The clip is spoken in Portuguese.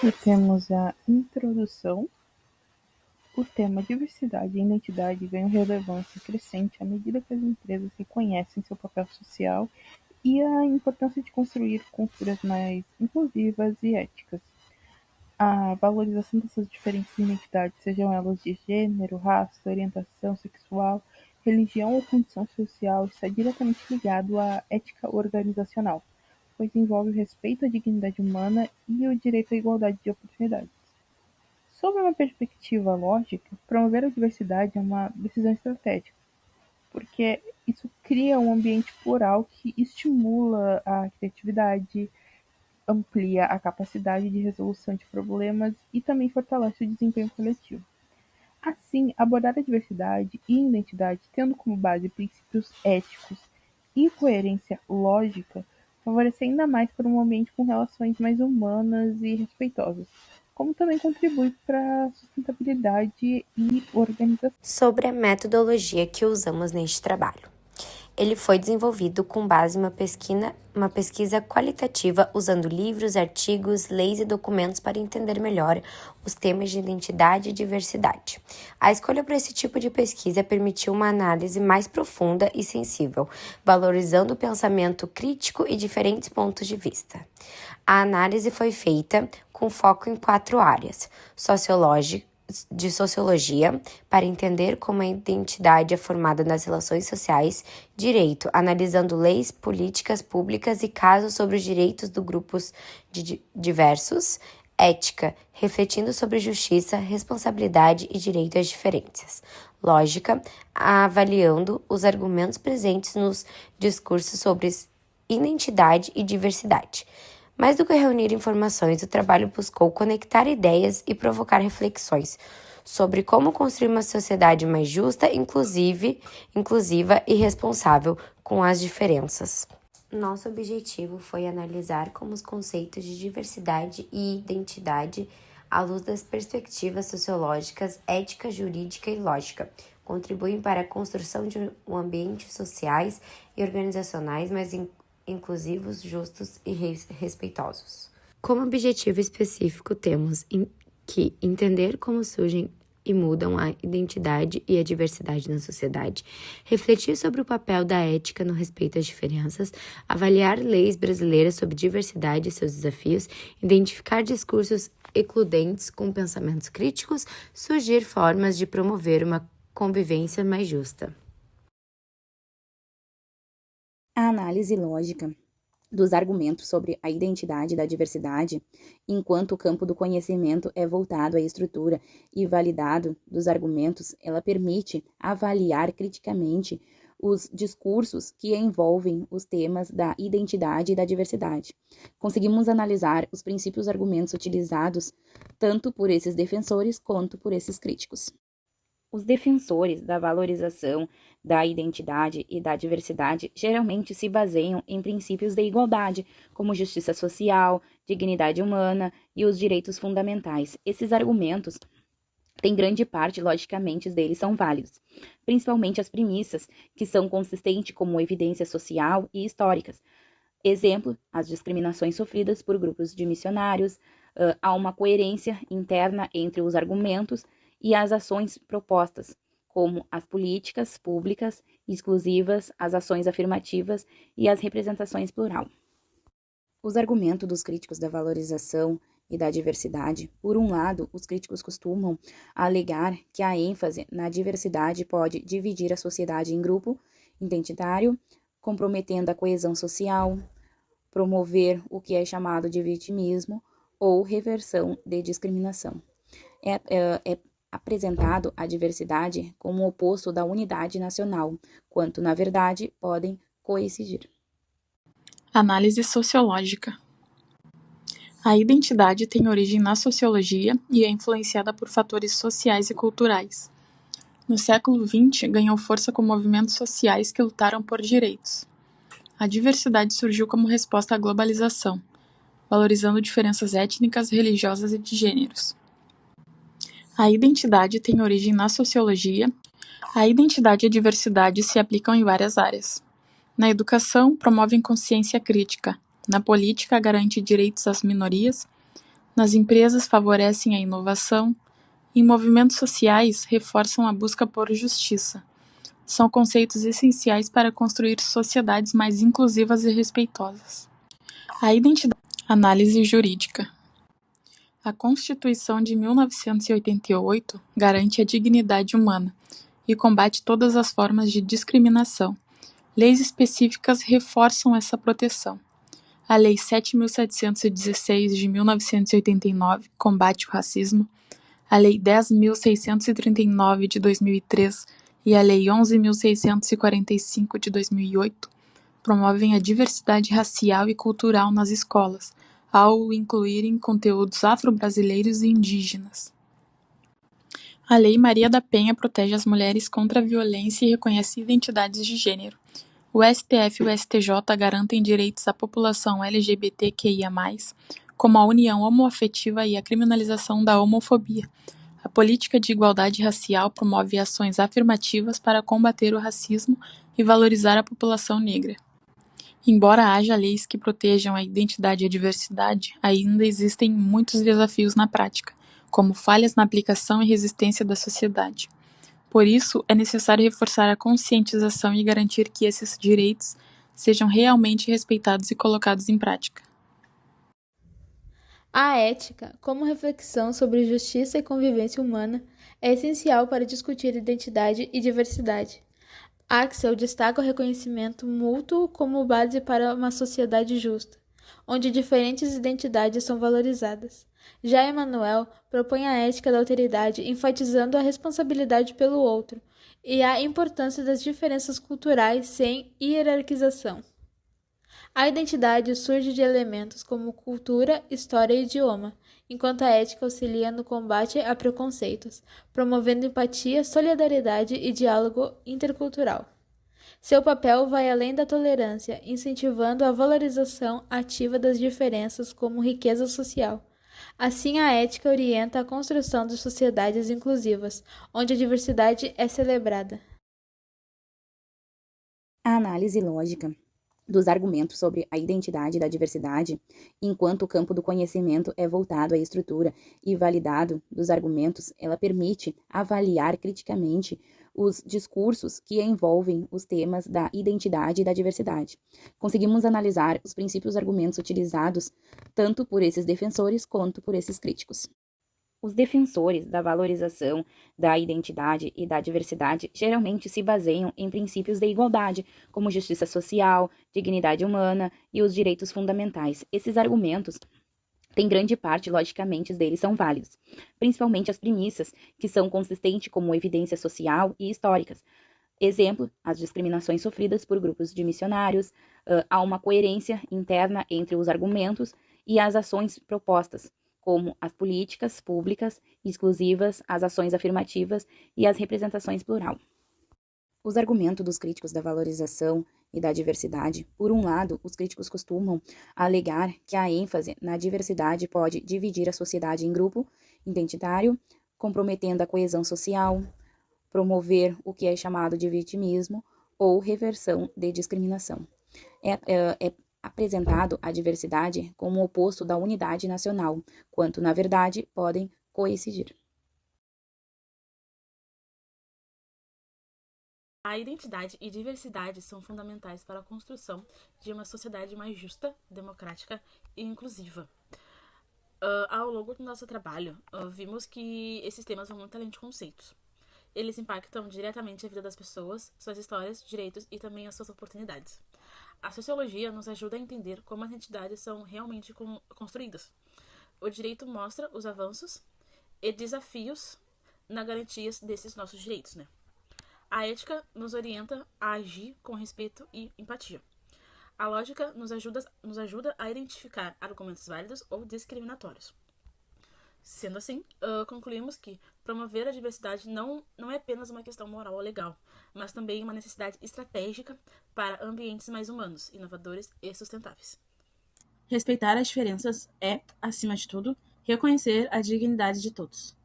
E temos a introdução. O tema diversidade e identidade ganha relevância crescente à medida que as empresas reconhecem seu papel social e a importância de construir culturas mais inclusivas e éticas. A valorização dessas diferentes identidades, sejam elas de gênero, raça, orientação sexual, religião ou condição social, está diretamente ligado à ética organizacional, pois envolve o respeito à dignidade humana e o direito à igualdade de oportunidades. Sob uma perspectiva lógica, promover a diversidade é uma decisão estratégica, porque isso cria um ambiente plural que estimula a criatividade, amplia a capacidade de resolução de problemas e também fortalece o desempenho coletivo. Assim, abordar a diversidade e identidade tendo como base princípios éticos e coerência lógica favorece ainda mais para um ambiente com relações mais humanas e respeitosas, como também contribui para a sustentabilidade e organização. Sobre a metodologia que usamos neste trabalho. Ele foi desenvolvido com base em uma pesquisa qualitativa usando livros, artigos, leis e documentos para entender melhor os temas de identidade e diversidade. A escolha para esse tipo de pesquisa permitiu uma análise mais profunda e sensível, valorizando o pensamento crítico e diferentes pontos de vista. A análise foi feita com foco em 4 áreas: de sociologia, para entender como a identidade é formada nas relações sociais; direito, analisando leis, políticas públicas e casos sobre os direitos de grupos diversos; ética, refletindo sobre justiça, responsabilidade e direito às diferenças; lógica, avaliando os argumentos presentes nos discursos sobre identidade e diversidade. Mais do que reunir informações, o trabalho buscou conectar ideias e provocar reflexões sobre como construir uma sociedade mais justa, inclusiva e responsável com as diferenças. Nosso objetivo foi analisar como os conceitos de diversidade e identidade, à luz das perspectivas sociológicas, ética, jurídica e lógica, contribuem para a construção de um ambiente sociais e organizacionais mais inclusivos, justos e respeitosos. Como objetivo específico, temos que entender como surgem e mudam a identidade e a diversidade na sociedade, refletir sobre o papel da ética no respeito às diferenças, avaliar leis brasileiras sobre diversidade e seus desafios, identificar discursos excludentes com pensamentos críticos, surgir formas de promover uma convivência mais justa. A análise lógica dos argumentos sobre a identidade da diversidade, enquanto o campo do conhecimento é voltado à estrutura e validado dos argumentos, ela permite avaliar criticamente os discursos que envolvem os temas da identidade e da diversidade. Conseguimos analisar os princípios argumentos utilizados tanto por esses defensores quanto por esses críticos. Os defensores da valorização da identidade e da diversidade geralmente se baseiam em princípios de igualdade, como justiça social, dignidade humana e os direitos fundamentais. Esses argumentos têm grande parte, logicamente, deles são válidos, principalmente as premissas, que são consistentes como evidência social e históricas. Exemplo, as discriminações sofridas por grupos de missionários, há uma coerência interna entre os argumentos e as ações propostas, como as políticas públicas exclusivas, as ações afirmativas e as representações plural. Os argumentos dos críticos da valorização e da diversidade. Por um lado, os críticos costumam alegar que a ênfase na diversidade pode dividir a sociedade em grupo identitário, comprometendo a coesão social, promover o que é chamado de vitimismo ou reversão de discriminação. É apresentado a diversidade como o oposto da unidade nacional, quanto, na verdade, podem coincidir. Análise sociológica. A identidade tem origem na sociologia e é influenciada por fatores sociais e culturais. No século XX, ganhou força com movimentos sociais que lutaram por direitos. A diversidade surgiu como resposta à globalização, valorizando diferenças étnicas, religiosas e de gêneros. A identidade tem origem na sociologia. A identidade e a diversidade se aplicam em várias áreas. Na educação, promovem consciência crítica. Na política, garante direitos às minorias. Nas empresas favorecem a inovação. Em movimentos sociais, reforçam a busca por justiça. São conceitos essenciais para construir sociedades mais inclusivas e respeitosas. A identidade. Análise jurídica. A Constituição de 1988 garante a dignidade humana e combate todas as formas de discriminação. Leis específicas reforçam essa proteção. A Lei 7.716 de 1989 combate o racismo. A Lei 10.639 de 2003 e a Lei 11.645 de 2008 promovem a diversidade racial e cultural nas escolas, ao incluírem conteúdos afro-brasileiros e indígenas. A Lei Maria da Penha protege as mulheres contra a violência e reconhece identidades de gênero. O STF e o STJ garantem direitos à população LGBTQIA+, como a união homoafetiva e a criminalização da homofobia. A política de igualdade racial promove ações afirmativas para combater o racismo e valorizar a população negra. Embora haja leis que protejam a identidade e a diversidade, ainda existem muitos desafios na prática, como falhas na aplicação e resistência da sociedade. Por isso, é necessário reforçar a conscientização e garantir que esses direitos sejam realmente respeitados e colocados em prática. A ética, como reflexão sobre justiça e convivência humana, é essencial para discutir identidade e diversidade. Axel destaca o reconhecimento mútuo como base para uma sociedade justa, onde diferentes identidades são valorizadas. Já Emmanuel propõe a ética da alteridade, enfatizando a responsabilidade pelo outro e a importância das diferenças culturais sem hierarquização. A identidade surge de elementos como cultura, história e idioma, enquanto a ética auxilia no combate a preconceitos, promovendo empatia, solidariedade e diálogo intercultural. Seu papel vai além da tolerância, incentivando a valorização ativa das diferenças como riqueza social. Assim, a ética orienta a construção de sociedades inclusivas, onde a diversidade é celebrada. A análise lógica dos argumentos sobre a identidade da diversidade, enquanto o campo do conhecimento é voltado à estrutura e validado dos argumentos, ela permite avaliar criticamente os discursos que envolvem os temas da identidade e da diversidade. Conseguimos analisar os princípios argumentos utilizados tanto por esses defensores quanto por esses críticos. Os defensores da valorização da identidade e da diversidade geralmente se baseiam em princípios de igualdade, como justiça social, dignidade humana e os direitos fundamentais. Esses argumentos têm grande parte, logicamente, deles são válidos, principalmente as premissas, que são consistentes como evidência social e históricas. Exemplo, as discriminações sofridas por grupos de missionários, há uma coerência interna entre os argumentos e as ações propostas, como as políticas públicas exclusivas, as ações afirmativas e as representações plural. Os argumentos dos críticos da valorização e da diversidade, por um lado, os críticos costumam alegar que a ênfase na diversidade pode dividir a sociedade em grupo identitário, comprometendo a coesão social, promover o que é chamado de vitimismo ou reversão de discriminação. É apresentado a diversidade como o oposto da unidade nacional, quanto, na verdade, podem coincidir. A identidade e diversidade são fundamentais para a construção de uma sociedade mais justa, democrática e inclusiva. Ao longo do nosso trabalho, vimos que esses temas vão muito além de conceitos. Eles impactam diretamente a vida das pessoas, suas histórias, direitos e também as suas oportunidades. A sociologia nos ajuda a entender como as entidades são realmente construídas. O direito mostra os avanços e desafios na garantia desses nossos direitos, né? A ética nos orienta a agir com respeito e empatia. A lógica nos ajuda a identificar argumentos válidos ou discriminatórios. Sendo assim, concluímos que promover a diversidade não é apenas uma questão moral ou legal, mas também uma necessidade estratégica para ambientes mais humanos, inovadores e sustentáveis. Respeitar as diferenças é, acima de tudo, reconhecer a dignidade de todos.